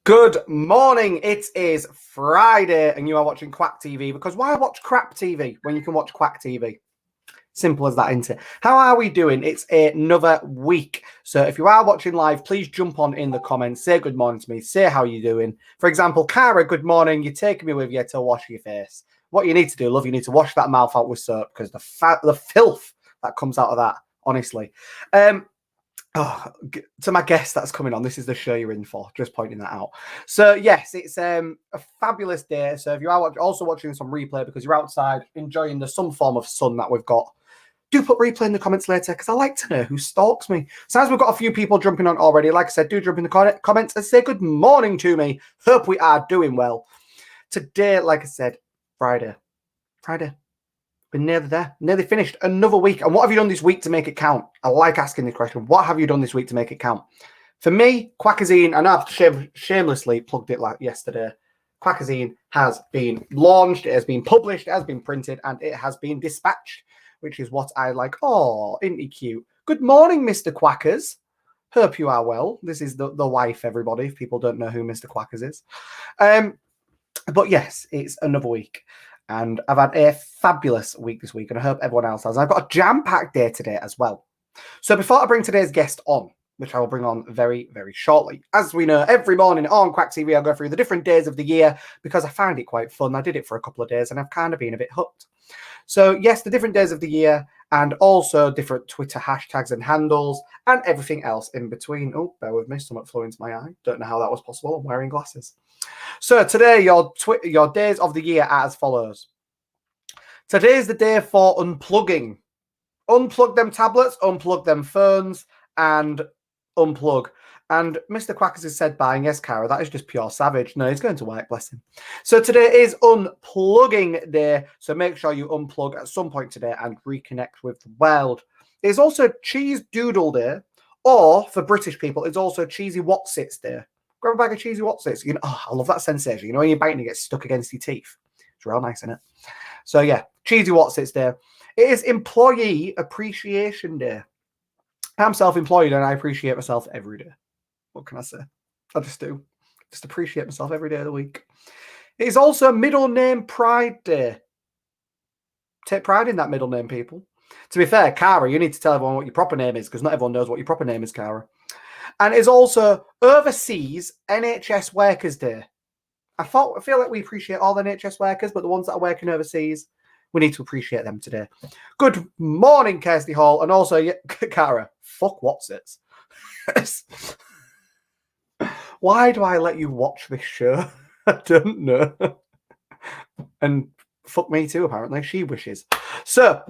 Good morning. It is Friday and you are watching Kwak TV because why watch crap TV when you can watch Kwak TV? Simple as that, isn't it? How are we doing? It's another week. So if you are watching live, please jump on in the comments. Say good morning to me. Say how you're doing. For example, Cara, good morning. You're taking me with you to wash your face. What you need to do, love, you need to wash that mouth out with soap because the filth that comes out of that, honestly. To my guest that's coming on, this is the show you're in for, just pointing that out. So yes, it's a fabulous day. So if you are also watching this on replay because you're outside enjoying some form of sun that we've got, do put replay in the comments later because I like to know who stalks me. So as we've got a few people jumping on already, like I said, do jump in the comments and say good morning to me. Hope we are doing well. Today, like I said, Friday. We're nearly there, nearly finished. Another week. And what have you done this week to make it count? I like asking this question. What have you done this week to make it count? For me, Quackazine, and I've shamelessly plugged it like yesterday. Quackazine has been launched, it has been published, it has been printed, and it has been dispatched, which is what I like. Oh, isn't he cute? Good morning, Mr. Quackers. Hope you are well. This is the wife, everybody, if people don't know who Mr. Quackers is. But yes, it's another week. And I've had a fabulous week this week, and I hope everyone else has. I've got a jam-packed day today as well. So before I bring today's guest on, which I will bring on very, very shortly, as we know, every morning on Kwak TV, I'll go through the different days of the year because I find it quite fun. I did it for a couple of days, and I've kind of been a bit hooked. So yes, the different days of the year, and also different Twitter hashtags and handles, and everything else in between. Oh, bear with me, something flew into my eye. Don't know how that was possible. I'm wearing glasses. So today, your days of the year are as follows. Today is the day for unplugging. Unplug them tablets, unplug them phones, and unplug. And Mr. Quackers has said bye. And yes, Cara, that is just pure savage. No, he's going to work, bless him. So today is unplugging day. So make sure you unplug at some point today and reconnect with the world. It's also Cheese Doodle Day. Or, for British people, it's also Cheesy Wotsits Day. Grab a bag of Cheesy Wotsits. You know, oh, I love that sensation. You know, when you're biting, it gets stuck against your teeth. It's real nice, isn't it? So, yeah, Cheesy Wotsits Day. It is Employee Appreciation Day. I'm self-employed and I appreciate myself every day. What can I say? I just do. Just appreciate myself every day of the week. It is also Middle Name Pride Day. Take pride in that middle name, people. To be fair, Cara, you need to tell everyone what your proper name is because not everyone knows what your proper name is, Cara. And it's also Overseas NHS Workers Day. I feel like we appreciate all the NHS workers, but the ones that are working overseas, we need to appreciate them today. Good morning, Kirsty Hall. And also, Cara, fuck what's it? Why do I let you watch this show? I don't know. And fuck me too, apparently. She wishes. So,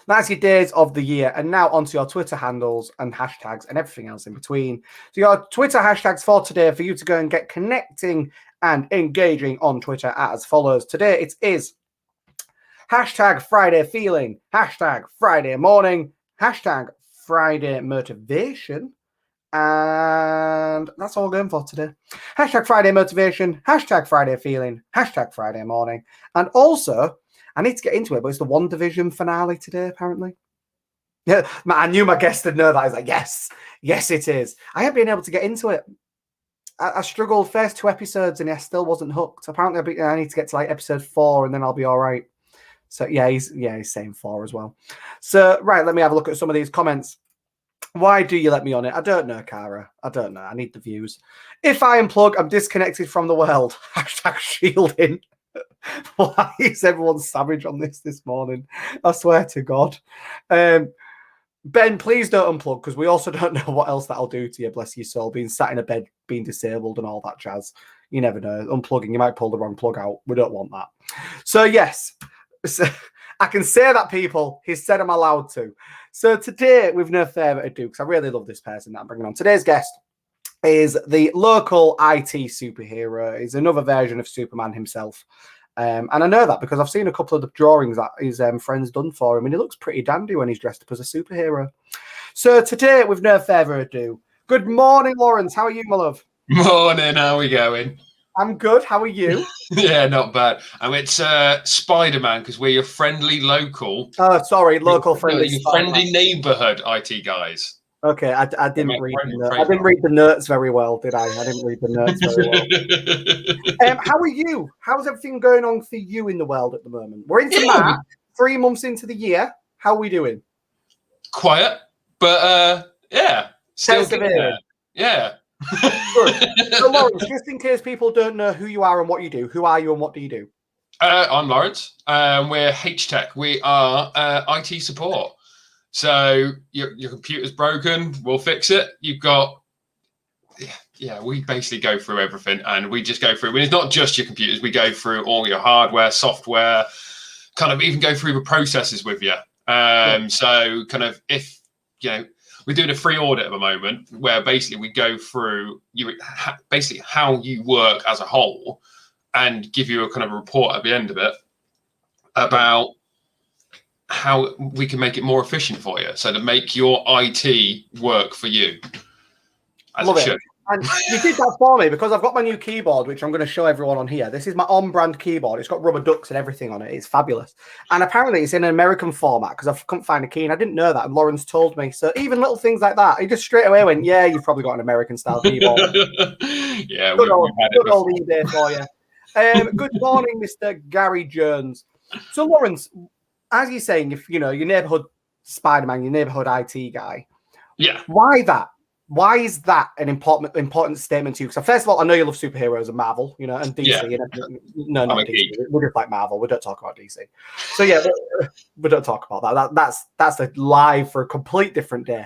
that's your days of the year. And now onto your Twitter handles and hashtags and everything else in between. So your Twitter hashtags for today for you to go and get connecting and engaging on Twitter as follows. Today it is hashtag Friday feeling, hashtag Friday morning, hashtag Friday motivation. And that's all we're going for today. Hashtag Friday motivation, hashtag Friday feeling, hashtag Friday morning. And also, I need to get into it, but it's the WandaVision finale today, apparently. Yeah, I knew my guest would know that. I was like, yes, it is. I haven't been able to get into it. I struggled first 2 episodes and I still wasn't hooked. Apparently, I need to get to like episode 4 and then I'll be all right. So yeah, he's saying 4 as well. So right, let me have a look at some of these comments. Why do you let me on it? I don't know, Cara. I don't know. I need the views. If I unplug, I'm disconnected from the world. Hashtag shielding. Why is everyone savage on this morning? I swear to God. Ben, please don't unplug because we also don't know what else that'll do to you, bless your soul, being sat in a bed, being disabled and all that jazz. You never know. Unplugging, you might pull the wrong plug out. We don't want that. So, yes, I can say that, people. He said I'm allowed to. So today, with no further ado, because I really love this person that I'm bringing on. Today's guest is the local IT superhero. He's another version of Superman himself. And I know that because I've seen a couple of the drawings that his friends done for him, and he looks pretty dandy when he's dressed up as a superhero. So today, with no further ado, good morning, Laurence. How are you, my love? Morning, how are we going? I'm good. How are you? Yeah, not bad. It's Spider-Man because we're your friendly local. Oh, sorry, local friendly. Your friendly neighbourhood IT guys. Okay, I didn't read the notes very well, did I? I didn't read the notes very well. How are you? How's everything going on for you in the world at the moment? We're into March, 3 months into the year. How are we doing? Quiet, but yeah, still getting there. Yeah. Good. So, Laurence, just in case people don't know who you are and what you do, who are you and what do you do? I'm Laurence. We're H-Tech. We are IT support. So your computer's broken, we'll fix it. You've got, we basically go through everything, and we just go through. I mean, it's not just your computers. We go through all your hardware, software, kind of even go through the processes with you. So kind of if, we're doing a free audit at the moment where basically we go through basically how you work as a whole and give you a kind of a report at the end of it about how we can make it more efficient for you. So to make your IT work for you. Love it. And you did that for me because I've got my new keyboard, which I'm going to show everyone on here. This is my on-brand keyboard. It's got rubber ducks and everything on it. It's fabulous. And apparently it's in an American format because I couldn't find a key and I didn't know that. And Laurence told me. So even little things like that, he just straight away went, yeah, you've probably got an American-style keyboard. Yeah, good old eBay for you. Good morning, Mr. Gary Jones. So, Laurence, as you're saying, if your neighborhood Spider-Man, your neighborhood IT guy, why that? Why is that an important statement to you? Because first of all, I know you love superheroes and Marvel, and DC. Yeah. No, not DC. We just like Marvel. We don't talk about DC. So yeah, we don't talk about that. That's a live for a complete different day.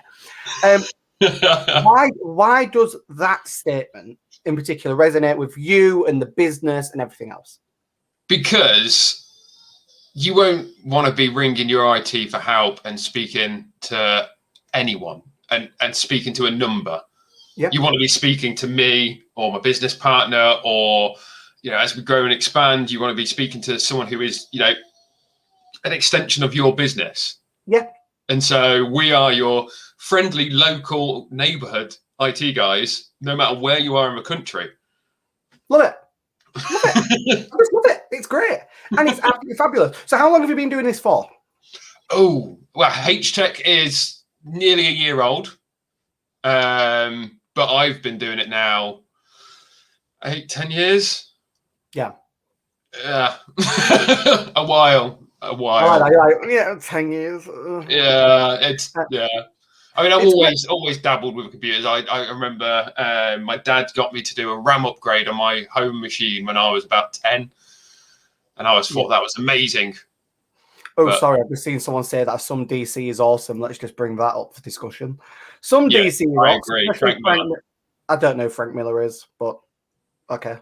Why does that statement in particular resonate with you and the business and everything else? Because you won't want to be ringing your IT for help and speaking to anyone. And speaking to a number. Yep. You want to be speaking to me or my business partner, or as we grow and expand, you want to be speaking to someone who is an extension of your business. Yeah. And so we are your friendly local neighborhood IT guys, no matter where you are in the country. Love it. I just love it. It's great, and it's absolutely fabulous. So how long have you been doing this for? Oh, well, H-Tech is nearly a year old, but I've been doing it now 8-10 years. Yeah. a while. Yeah, 10 years. Yeah. I mean, I've always dabbled with computers. I remember my dad got me to do a RAM upgrade on my home machine when I was about 10, and I thought that was amazing. Sorry, I've just seen someone say that some DC is awesome. Let's just bring that up for discussion. Some DC rocks. I agree. I don't know who Frank Miller is, but okay.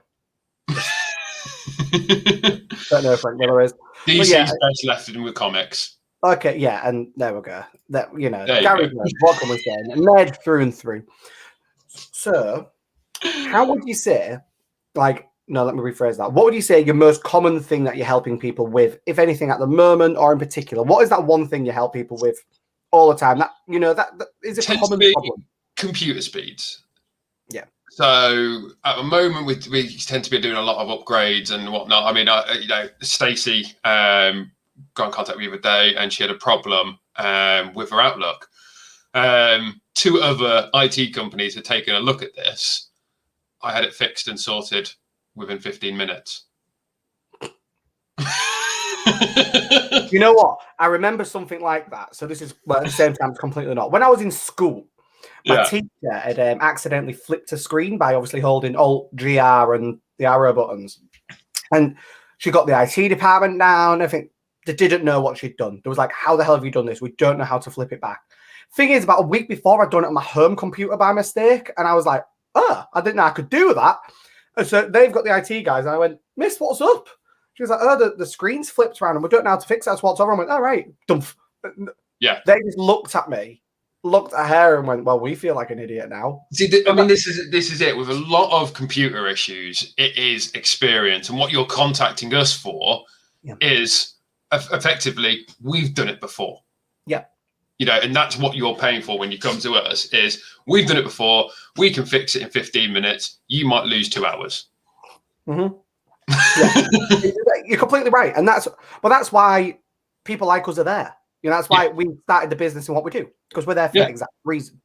Don't know who Frank Miller is. DC's best left in with comics. Okay, yeah, and there we go. Gary, what can we say? Nerd through and through. So, how would you say, no, let me rephrase that. What would you say your most common thing that you're helping people with, if anything, at the moment or in particular? What is that one thing you help people with all the time? That that is a common problem. Computer speeds. Yeah. So at the moment, we tend to be doing a lot of upgrades and whatnot. I mean, Stacey got in contact with me the other day, and she had a problem with her Outlook. 2 other IT companies had taken a look at this. I had it fixed and sorted within 15 minutes. You know what? I remember something like that. So this is, at the same time, it's completely not. When I was in school, my teacher had accidentally flipped a screen by obviously holding Alt, GR, and the arrow buttons. And she got the IT department down. I think they didn't know what she'd done. They was like, how the hell have you done this? We don't know how to flip it back. Thing is, about a week before, I'd done it on my home computer by mistake. And I was like, I didn't know I could do that. And so they've got the IT guys, and I went, Miss, what's up? She was like, the screen's flipped around, and we don't know how to fix it. That's what's over. I went, all right, dumph. Yeah. They just looked at me, looked at her, and went, well, we feel like an idiot now. See, this is it. With a lot of computer issues, it is experience, and what you're contacting us for is effectively, we've done it before. Yeah. And that's what you're paying for when you come to us is we've done it before. We can fix it in 15 minutes. You might lose 2 hours. Mm-hmm. Yeah. You're completely right. And that's why people like us are there. That's why we started the business and what we do, because we're there for that exact reason.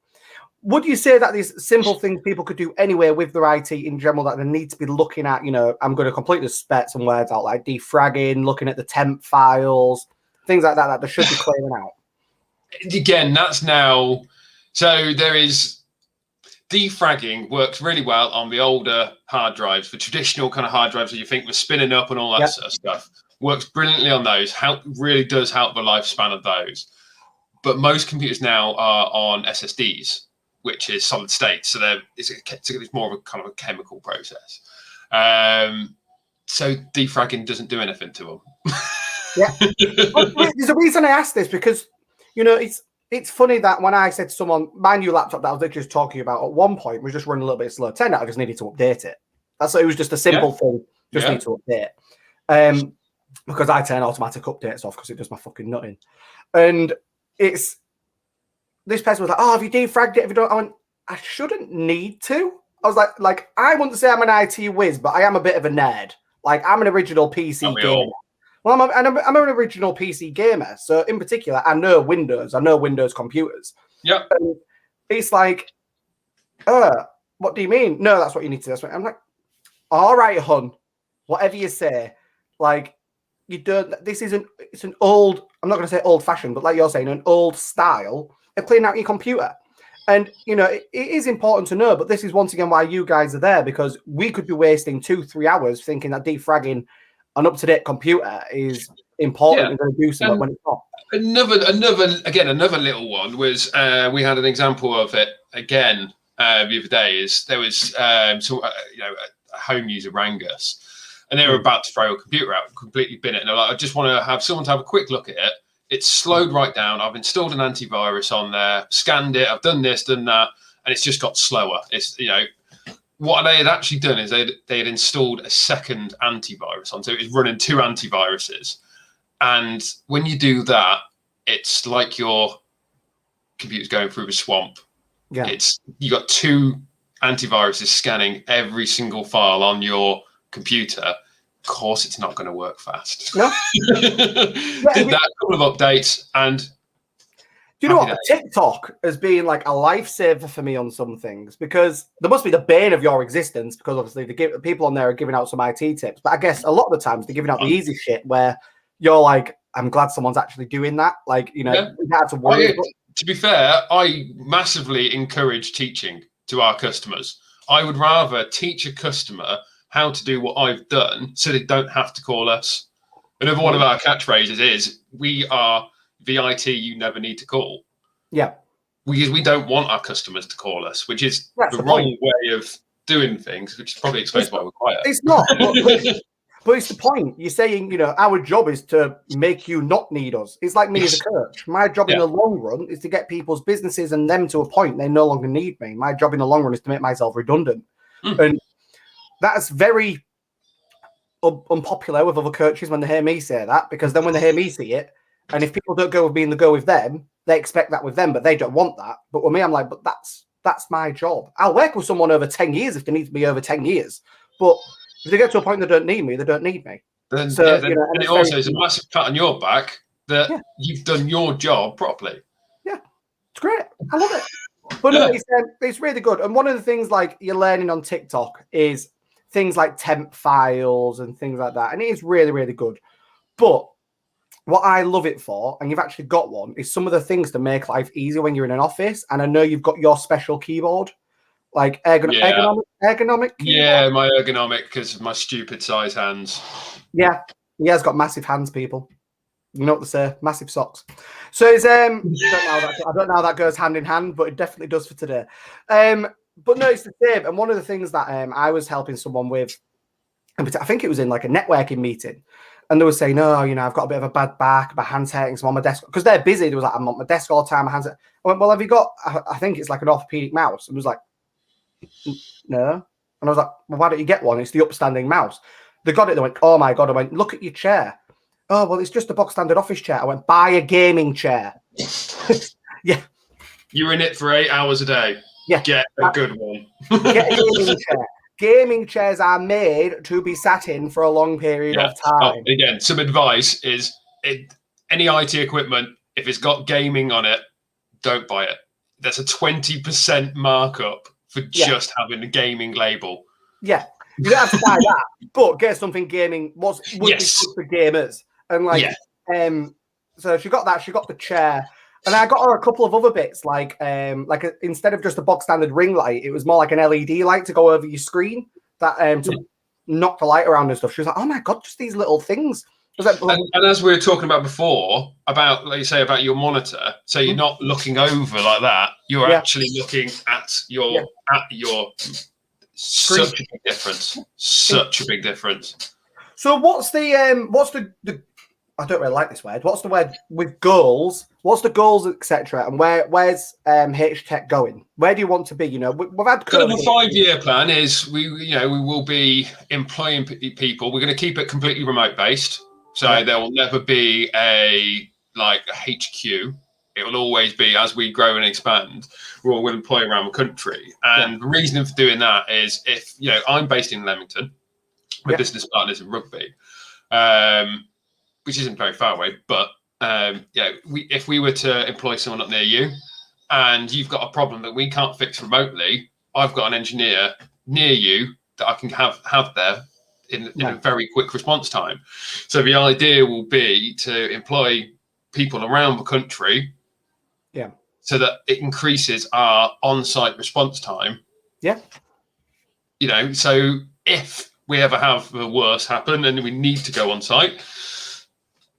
would you say that these simple things people could do anyway with their IT in general that they need to be looking at? You know, I'm going to completely spit some words out like defragging, looking at the temp files, things like that that they should be clearing out. Again, that's now. So there is defragging works really well on the older hard drives, the traditional kind of hard drives that you think were spinning up and all that sort of stuff. Works brilliantly on those. Really does help the lifespan of those. But most computers now are on SSDs, which is solid state. So it's more of a kind of a chemical process. So defragging doesn't do anything to them. Yeah. There's a reason I asked this because, you know, it's funny that when I said to someone, my new laptop that I was literally just talking about at one point was just running a little bit slow. Turned out I just needed to update it. It was just a simple thing. Just need to update. Because I turn automatic updates off because it does my fucking nutting. And this person was like, "Oh, have you defragged it? Have you done?" I went, "I shouldn't need to." I was like I wouldn't say I'm an IT whiz, but I am a bit of a nerd. Like I'm an original PC gamer. Well, I'm an original PC gamer. So in particular, I know Windows. I know Windows computers. Yeah. It's like, what do you mean? No, that's what you need to do. I'm like, all right, hun, whatever you say. Like, you don't. It's an old. I'm not going to say old fashioned, but like you're saying, an old style of cleaning out your computer. And you know, it is important to know. But this is once again why you guys are there, because we could be wasting 2-3 hours thinking that defragging an up-to-date computer is important and going to do something when it's not. Another little one was we had an example of it again the other day. Is there was a home user rang us. And they were about to throw a computer out, completely bin it. And they're like, I just want to have someone to have a quick look at it. It's slowed right down. I've installed an antivirus on there, scanned it. I've done this, done that. And it's just got slower. It's, you know, what they had actually done is they had installed a second antivirus on. So it was running 2 antiviruses. And when you do that, it's like your computer's going through a swamp. Yeah. You got 2 antiviruses scanning every single file on your computer. Of course it's not going to work fast. No. Did that, a couple of updates, and do you know what? TikTok has been like a lifesaver for me on some things, because there must be the bane of your existence, because obviously people on there are giving out some IT tips, but I guess a lot of the times they're giving out the easy shit where you're like, I'm glad someone's actually doing that. Like, you know, we had to worry. To be fair, I massively encourage teaching to our customers. I would rather teach a customer how to do what I've done so they don't have to call us. Another one of our catchphrases is, we are the IT you never need to call. Yeah. We don't want our customers to call us, which is the wrong way of doing things, which probably explains why we're quiet. It's not. But it's the point. You're saying, you know, our job is to make you not need us. It's like me as a coach. My job in the long run is to get people's businesses and them to a point they no longer need me. My job in the long run is to make myself redundant. And that's very unpopular with other coaches when they hear me say that, because then when they hear me see it, and if people don't go with me and they go with them, they expect that with them, but they don't want that. But with me, I'm like, but that's my job. I'll work with someone over 10 years if they need me over 10 years. But if they get to a point they don't need me, they don't need me. Then, and it also is a massive pat on your back that you've done your job properly. Yeah, it's great. I love it. But no, it's really good. And one of the things like you're learning on TikTok is things like temp files and things like that. And it is really, really good. But what I love it for, and you've actually got one, is some of the things to make life easier when you're in an office. And I know you've got your special keyboard, like ergonomic keyboard. Yeah, my ergonomic, because of my stupid size hands. Yeah, he has got massive hands, people. You know what to say, massive socks. So it's I don't know how that goes hand in hand, but it definitely does for today. But no, it's the same. And one of the things that I was helping someone with, I think it was in like a networking meeting, and they were saying, "Oh, you know, I've got a bit of a bad back, my hands hurting, so I'm on my desk," because they're busy. They was like, "I'm on my desk all the time, my hands." I went, "Well, have you got? I think it's like an orthopedic mouse." And it was like, "No," and I was like, "Well, why don't you get one? It's the upstanding mouse." They got it. They went, "Oh my god!" I went, "Look at your chair." "Oh, well, it's just a box standard office chair." I went, "Buy a gaming chair." Yeah. You're in it for 8 hours a day. Yeah. Get a good one. Get a gaming chair. Gaming chairs are made to be sat in for a long period of time. Again, some advice is any IT equipment, if it's got gaming on it, don't buy it. there's a 20% markup for just having the gaming label. Yeah, you don't have to buy that, but get something gaming would be good for gamers. And like, so she got that. She got the chair, and I got her a couple of other bits, like instead of just a box standard ring light, it was more like an LED light to go over your screen that to knock the light around and stuff. She was like, "Oh my god, just these little things." And as we were talking about before, about like you say about your monitor, so you're not looking over like that. You're actually looking at your screen. Such a big difference. Such a big difference. So what's the I don't really like this word. What's the word with goals? What's the goals, etc. And where's H-Tech going? Where do you want to be? You know, we've had kind of a 5-year plan. Is we will be employing people. We're going to keep it completely remote based. So there will never be a HQ. It will always be, as we grow and expand, we'll employ around the country. And the reason for doing that is if, I'm based in Leamington, my business partner's in Rugby, which isn't very far away. But, if we were to employ someone up near you and you've got a problem that we can't fix remotely, I've got an engineer near you that I can have there in a very quick response time. So the idea will be to employ people around the country, so that it increases our on-site response time. So if we ever have the worst happen and we need to go on site,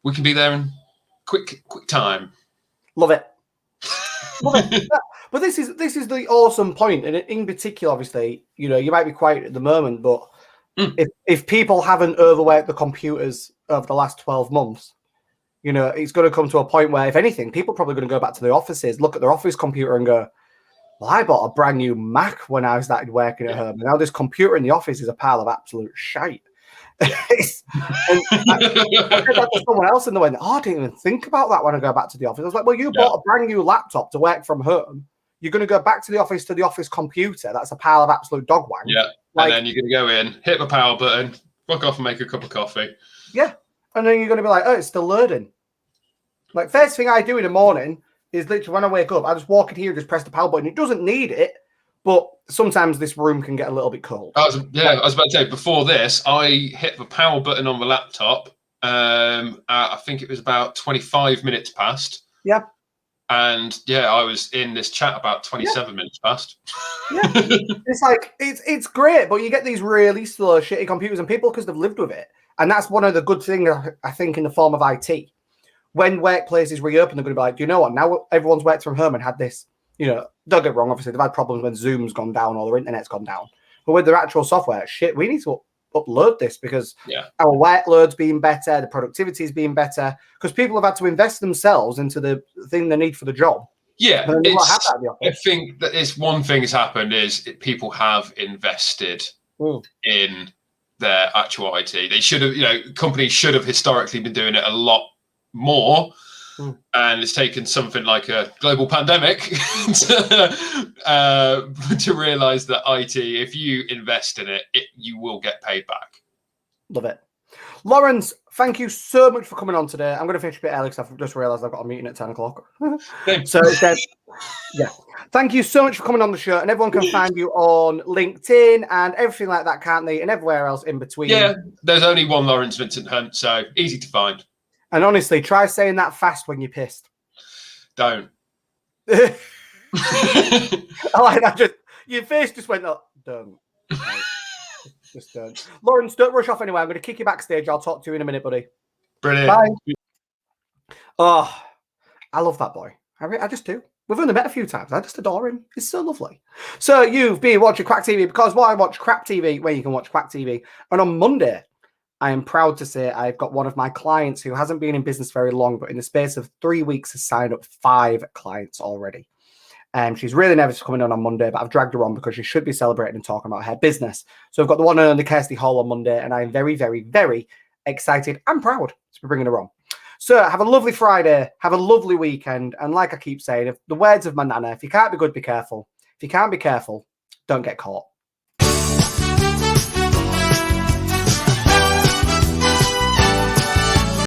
we can be there in quick time. Love it. But this is the awesome point, and in particular, obviously, you might be quiet at the moment, but if people haven't overworked the computers over the last 12 months, it's going to come to a point where, if anything, people are probably going to go back to the offices, look at their office computer and go, well, I bought a brand new Mac when I started working at home. And now this computer in the office is a pile of absolute shite. And I said that to someone else in the way, I didn't even think about that when I go back to the office. I was like, well, you bought a brand new laptop to work from home. You're going to go back to the office computer. That's a pile of absolute dog wang. Yeah. And then you're going to go in, hit the power button, fuck off and make a cup of coffee. Yeah. And then you're going to be like, oh, it's still loading. Like, first thing I do in the morning is literally when I wake up, I just walk in here and just press the power button. It doesn't need it, but sometimes this room can get a little bit cold. I was about to say, before this, I hit the power button on the laptop. I think it was about 25 minutes past. Yeah. And I was in this chat about 27 minutes past. Yeah. It's like, it's great, but you get these really slow, shitty computers, and people, because they've lived with it. And that's one of the good things, I think, in the form of IT. When workplaces reopen, they're going to be like, do you know what? Now everyone's worked from home and had this, don't get it wrong, obviously, they've had problems when Zoom's gone down or their internet's gone down. But with their actual software, we need to upload this because our workload's being better, the productivity's being better, because people have had to invest themselves into the thing they need for the job. Yeah, I think that is one thing that's happened is people have invested in their actual IT. They should have, companies should have historically been doing it a lot more, and it's taken something like a global pandemic to realize that IT, if you invest in it, you will get paid back. Love it. Laurence, thank you so much for coming on today. I'm going to finish a bit early because I've just realized I've got a meeting at 10 o'clock. So thank you so much for coming on the show, and everyone can find you on LinkedIn and everything like that, can't they? And everywhere else in between. Yeah, there's only one Laurence Vincent Hunt, so easy to find. And honestly, try saying that fast when you're pissed. Don't. I like that. Your face just went up. Don't. Just don't. Laurence, don't rush off anyway. I'm going to kick you backstage. I'll talk to you in a minute, buddy. Brilliant. Bye. Oh, I love that boy. I just do. We've only met a few times. I just adore him. He's so lovely. So you've been watching Kwak TV because I watch Crap TV, where you can watch Kwak TV. And on Monday, I am proud to say I've got one of my clients who hasn't been in business very long, but in the space of 3 weeks has signed up 5 clients already. She's really nervous for coming on Monday, but I've dragged her on because she should be celebrating and talking about her business. So I've got the one and only Kirsty Hall on Monday, and I'm very, very, very excited and proud to be bringing her on. So have a lovely Friday. Have a lovely weekend. And like I keep saying, if the words of my nana, if you can't be good, be careful. If you can't be careful, don't get caught.